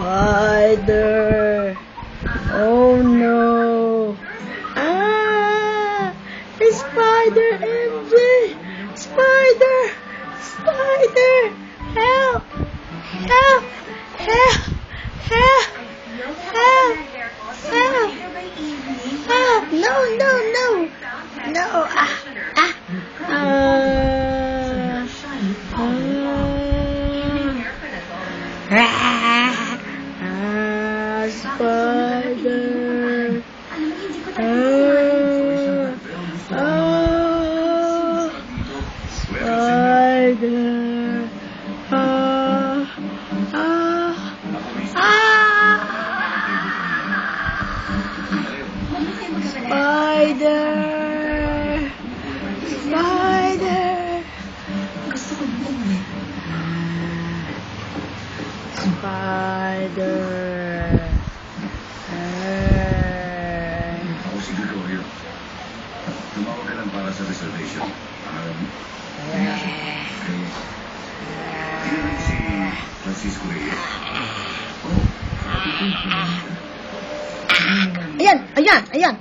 Spider. Oh no. A spider, MJ. Spider. Spider. Help. Help. Help. Help. Help. Help. Help. No, no, no. No. Spider. Spider. Spider. Gusto ko din Spider. Ako si Gregorio. Tumawag ka lang para sa reservation. Si Francisco Reyes. Ayan.